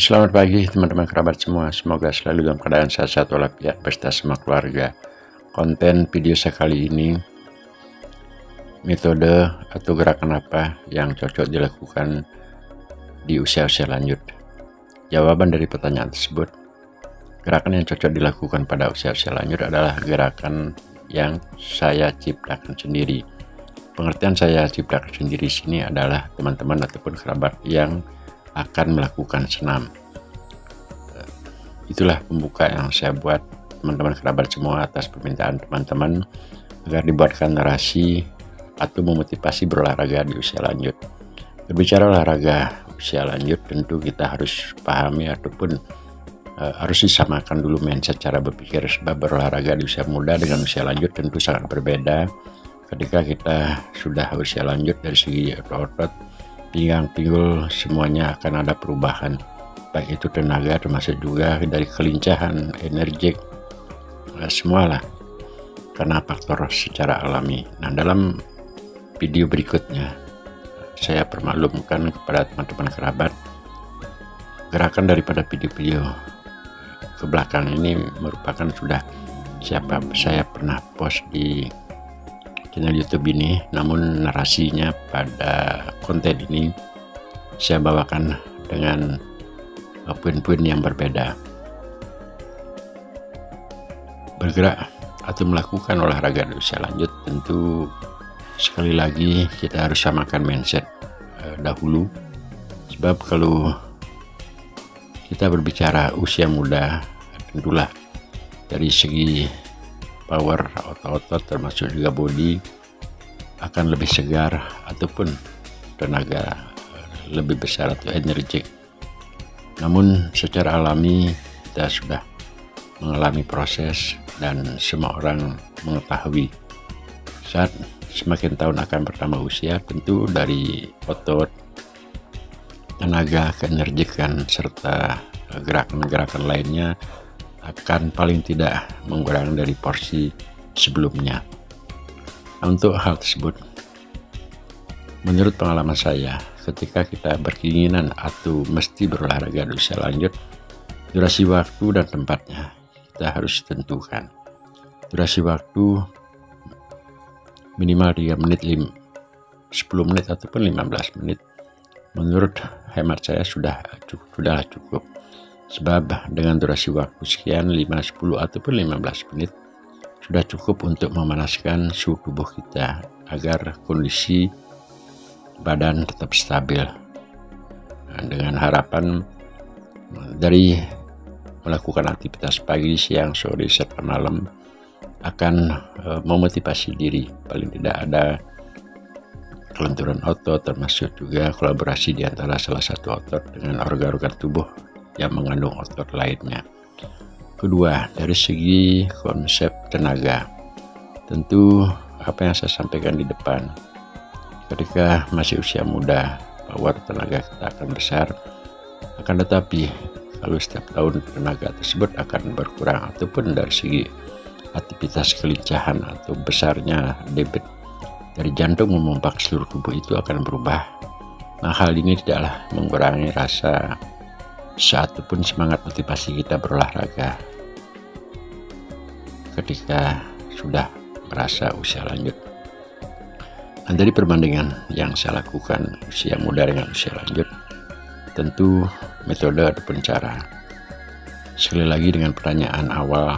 Selamat pagi teman-teman kerabat semua, semoga selalu dalam keadaan sehat walafiat beserta semua keluarga. Konten video saya kali ini, metode atau gerakan apa yang cocok dilakukan di usia-usia lanjut. Jawaban dari pertanyaan tersebut, gerakan yang cocok dilakukan pada usia-usia lanjut adalah gerakan yang saya ciptakan sendiri. Pengertian saya ciptakan sendiri sini adalah teman-teman ataupun kerabat yang akan melakukan senam. Itulah pembuka yang saya buat teman-teman kerabat semua atas permintaan teman-teman agar dibuatkan narasi atau memotivasi berolahraga di usia lanjut. Berbicara olahraga usia lanjut, tentu kita harus pahami ataupun harus disamakan dulu mindset cara berpikir, sebab berolahraga di usia muda dengan usia lanjut tentu sangat berbeda. Ketika kita sudah usia lanjut, dari segi otot, pinggang, pinggul, semuanya akan ada perubahan, baik itu tenaga termasuk juga dari kelincahan, energik, semualah karena faktor secara alami. Nah, dalam video berikutnya saya permaklumkan kepada teman-teman kerabat gerakan daripada video-video ke belakang ini merupakan sudah saya pernah post di channel YouTube ini, namun narasinya pada konten ini saya bawakan dengan poin-poin yang berbeda. Bergerak atau melakukan olahraga di usia lanjut, tentu sekali lagi kita harus samakan mindset dahulu, sebab kalau kita berbicara usia muda, tentulah dari segi power otot-otot termasuk juga body akan lebih segar ataupun tenaga lebih besar atau energik. Namun secara alami kita sudah mengalami proses dan semua orang mengetahui saat semakin tahun akan bertambah usia, tentu dari otot, tenaga, keenergikan serta gerakan-gerakan lainnya akan paling tidak mengurangi dari porsi sebelumnya. Untuk hal tersebut, menurut pengalaman saya, ketika kita berkeinginan atau mesti berolahraga di usia lanjut, durasi waktu dan tempatnya kita harus tentukan. Durasi waktu minimal 3 menit, 10 menit ataupun 15 menit. Menurut hemat saya sudahlah cukup. Sebab dengan durasi waktu sekian 5, 10 ataupun 15 menit sudah cukup untuk memanaskan suhu tubuh kita agar kondisi badan tetap stabil. Nah, dengan harapan dari melakukan aktivitas pagi, siang, sore, serta malam akan memotivasi diri, paling tidak ada kelenturan otot, termasuk juga kolaborasi di antara salah satu otot dengan organ-organ tubuh yang mengandung otot lainnya. Kedua, dari segi konsep tenaga, tentu apa yang saya sampaikan di depan, ketika masih usia muda, power tenaga kita akan besar, akan tetapi kalau setiap tahun tenaga tersebut akan berkurang, ataupun dari segi aktivitas kelincahan atau besarnya debit dari jantung memompak seluruh tubuh itu akan berubah. Nah, hal ini tidaklah mengurangi rasa ataupun semangat motivasi kita berolahraga ketika sudah merasa usia lanjut. Dan dari perbandingan yang saya lakukan usia muda dengan usia lanjut, tentu metode ataupun cara. Sekali lagi dengan pertanyaan awal,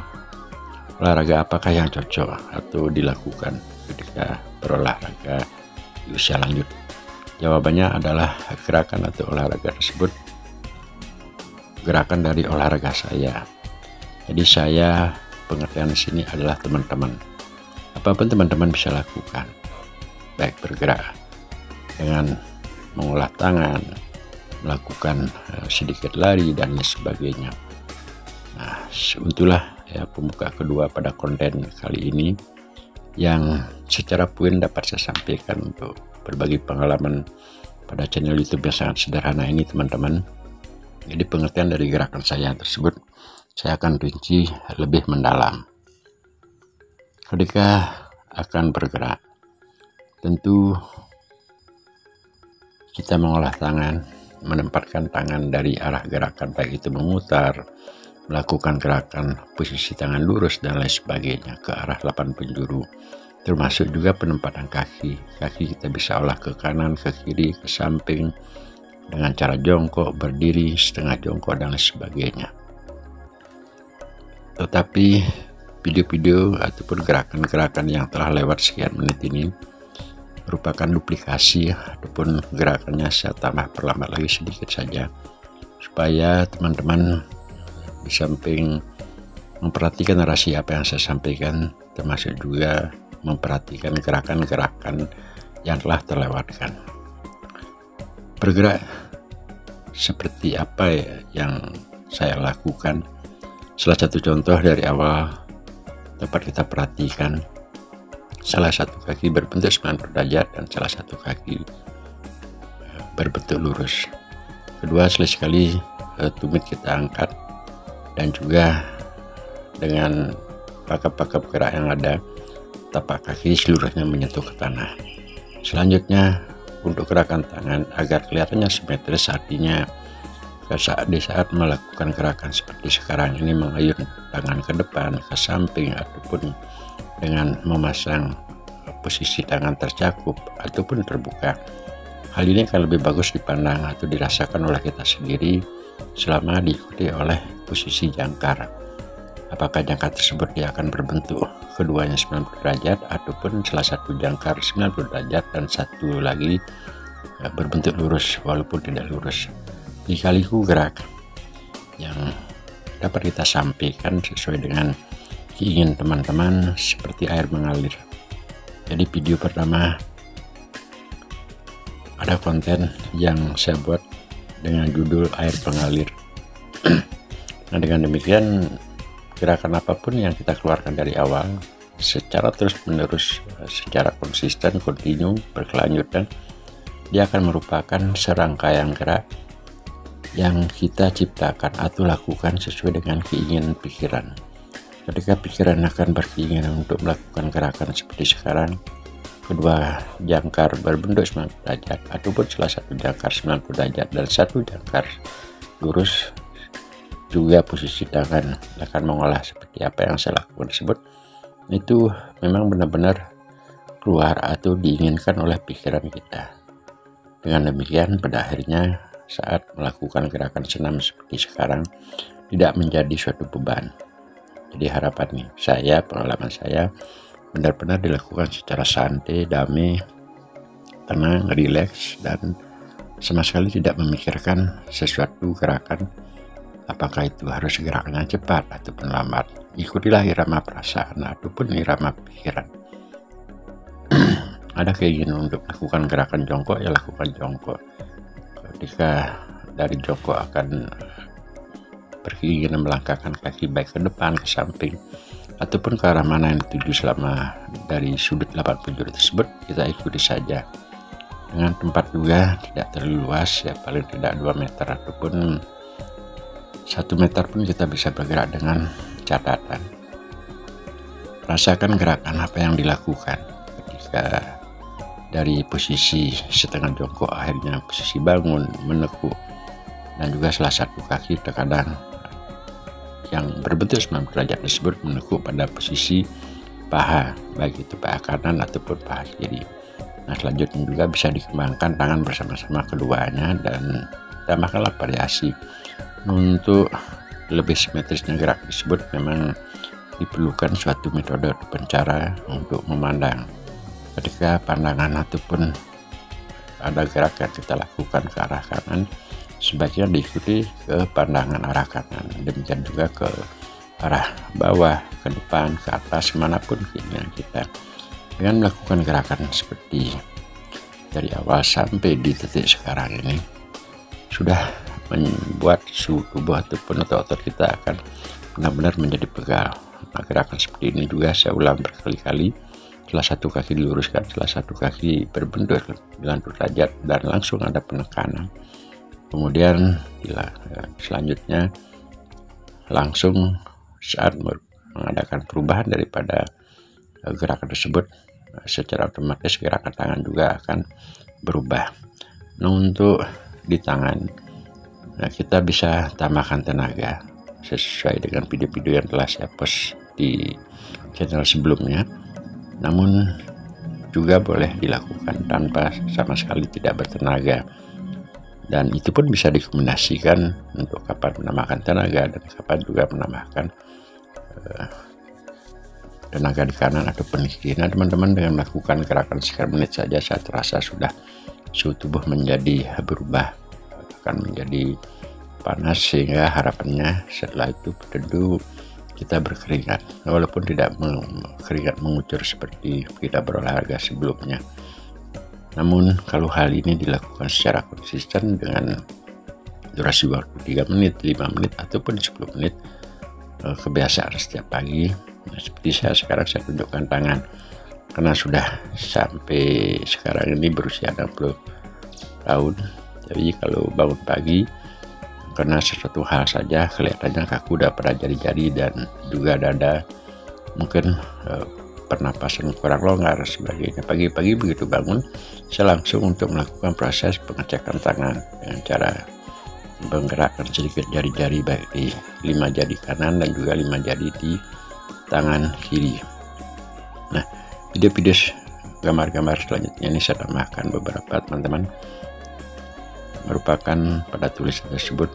olahraga apakah yang cocok atau dilakukan ketika berolahraga di usia lanjut? Jawabannya adalah gerakan atau olahraga tersebut gerakan dari olahraga saya. Jadi saya pengertian di sini adalah teman-teman. Apapun teman-teman bisa lakukan, baik bergerak dengan mengolah tangan, melakukan sedikit lari dan lain sebagainya. Nah, untuklah ya pembuka kedua pada konten kali ini yang secara poin dapat saya sampaikan untuk berbagi pengalaman pada channel YouTube yang sangat sederhana ini, teman-teman. Jadi pengertian dari gerakan saya tersebut saya akan rinci lebih mendalam. Ketika akan bergerak, tentu kita mengolah tangan menempatkan tangan dari arah gerakan, baik itu memutar, melakukan gerakan posisi tangan lurus dan lain sebagainya ke arah 8 penjuru. Termasuk juga penempatan kaki kita bisa olah ke kanan, ke kiri, ke samping dengan cara jongkok, berdiri, setengah jongkok dan lain sebagainya. Tetapi video-video ataupun gerakan-gerakan yang telah lewat sekian menit ini merupakan duplikasi ataupun gerakannya saya tambah perlambat lagi sedikit saja, supaya teman-teman di samping memperhatikan narasi apa yang saya sampaikan, termasuk juga memperhatikan gerakan-gerakan yang telah terlewatkan. Bergerak seperti apa yang saya lakukan. Salah satu contoh dari awal dapat kita perhatikan, salah satu kaki berbentuk 90 derajat dan salah satu kaki berbentuk lurus. Kedua, sekali-sekali tumit kita angkat, dan juga dengan pakap-pakap gerak yang ada, tapak kaki seluruhnya menyentuh ke tanah. Selanjutnya, untuk gerakan tangan agar kelihatannya simetris, artinya di saat melakukan gerakan seperti sekarang ini, mengayun tangan ke depan, ke samping, ataupun dengan memasang posisi tangan tercakup ataupun terbuka. Hal ini akan lebih bagus dipandang atau dirasakan oleh kita sendiri selama diikuti oleh posisi jangkar. Apakah jangkar tersebut dia akan berbentuk keduanya 90 derajat ataupun salah satu jangkar 90 derajat dan satu lagi berbentuk lurus walaupun tidak lurus. Lika-liku gerak yang dapat kita sampaikan sesuai dengan keinginan teman-teman seperti air mengalir. Jadi video pertama ada konten yang saya buat dengan judul air mengalir. Nah, dengan demikian gerakan apapun yang kita keluarkan dari awal secara terus-menerus, secara konsisten, kontinu, berkelanjutan, dia akan merupakan serangkaian gerak yang kita ciptakan atau lakukan sesuai dengan keinginan pikiran. Ketika pikiran akan berkeinginan untuk melakukan gerakan seperti sekarang, kedua jangkar berbentuk 90 derajat ataupun salah satu jangkar 90 derajat dan satu jangkar lurus, juga posisi tangan akan mengolah seperti apa yang saya lakukan tersebut, itu memang benar-benar keluar atau diinginkan oleh pikiran kita. Dengan demikian, pada akhirnya saat melakukan gerakan senam seperti sekarang tidak menjadi suatu beban. Jadi harapannya pengalaman saya benar-benar dilakukan secara santai, damai, tenang, rileks, dan sama sekali tidak memikirkan sesuatu gerakan apakah itu harus gerakannya cepat ataupun lambat. Ikutilah irama perasaan ataupun irama pikiran. Ada keinginan untuk melakukan gerakan jongkok, ya lakukan jongkok. Ketika dari jongkok akan berkeinginan melangkahkan kaki baik ke depan, ke samping, ataupun ke arah mana yang dituju selama dari sudut 8 penjuru tersebut, kita ikuti saja. Dengan tempat juga tidak terlalu luas, ya paling tidak 2 meter ataupun 1 meter pun kita bisa bergerak dengan catatan. Rasakan gerakan apa yang dilakukan ketika dari posisi setengah jongkok akhirnya posisi bangun, menekuk, dan juga salah satu kaki terkadang yang berbentuk 90 derajat tersebut menekuk pada posisi paha, baik itu paha kanan ataupun paha kiri. Nah, selanjutnya juga bisa dikembangkan tangan bersama-sama keduanya dan tambahkanlah variasi. Untuk lebih simetrisnya gerak tersebut memang diperlukan suatu metode ataupun cara untuk memandang. Ketika pandangan ataupun ada gerak yang kita lakukan ke arah kanan, sebaiknya diikuti ke pandangan arah kanan. Demikian juga ke arah bawah, ke depan, ke atas, manapun keinginan kita. Dengan melakukan gerakan seperti dari awal sampai di titik sekarang ini, sudah membuat suhu tubuh ataupun otot kita akan benar-benar menjadi pegal. Nah, gerakan seperti ini juga saya ulang berkali-kali. Salah satu kaki diluruskan, salah satu kaki berbentuk 90 derajat dan langsung ada penekanan. Kemudian selanjutnya langsung saat mengadakan perubahan daripada gerakan tersebut, secara otomatis gerakan tangan juga akan berubah. Nah, untuk di tangan Nah, kita bisa tambahkan tenaga sesuai dengan video-video yang telah saya post di channel sebelumnya. Namun juga boleh dilakukan tanpa sama sekali tidak bertenaga. Dan itu pun bisa dikombinasikan untuk kapan menambahkan tenaga dan kapan juga menambahkan tenaga di kanan ataupun di kiri. Nah, teman-teman, dengan melakukan gerakan sekian menit saja, saya terasa sudah suhu tubuh menjadi berubah, akan menjadi panas, sehingga harapannya setelah itu tentu kita berkeringat, walaupun tidak keringat mengucur seperti kita berolahraga sebelumnya. Namun kalau hal ini dilakukan secara konsisten dengan durasi waktu 3 menit, 5 menit, ataupun 10 menit, kebiasaan setiap pagi. Nah, seperti saya sekarang, saya tunjukkan tangan, karena sudah sampai sekarang ini berusia 60 tahun. Jadi kalau bangun pagi karena sesuatu hal saja kelihatannya kaku, udah pada jari-jari dan juga dada, mungkin pernapasan kurang longgar sebagainya. Pagi-pagi begitu bangun, saya langsung untuk melakukan proses pengecekan tangan dengan cara menggerakkan sedikit jari-jari, baik di 5 jari kanan dan juga 5 jari di tangan kiri. Nah, video-video gambar-gambar selanjutnya ini saya tambahkan beberapa, teman-teman, merupakan pada tulisan tersebut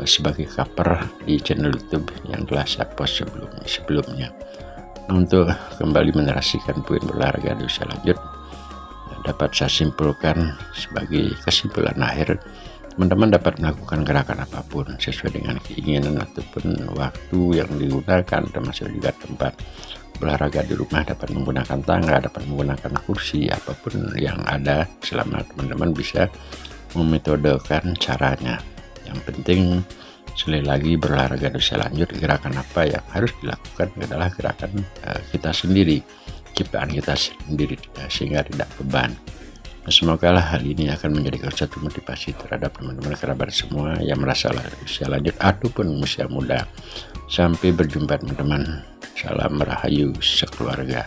sebagai cover di channel YouTube yang telah saya post sebelumnya. Nah, untuk kembali menerasikan poin berolahraga di usia lanjut, dapat saya simpulkan sebagai kesimpulan akhir, teman-teman dapat melakukan gerakan apapun sesuai dengan keinginan ataupun waktu yang digunakan, termasuk juga tempat berolahraga di rumah, dapat menggunakan tangga, dapat menggunakan kursi, apapun yang ada, selama teman-teman bisa memetodekan caranya. Yang penting, sekali lagi, berolahraga di usia lanjut, gerakan apa yang harus dilakukan adalah gerakan kita sendiri, ciptaan kita sendiri, sehingga tidak beban. Nah, semoga hal ini akan menjadikan satu motivasi terhadap teman-teman kerabat semua yang merasa usia lanjut ataupun usia muda. Sampai berjumpa, teman-teman. Salam rahayu sekeluarga.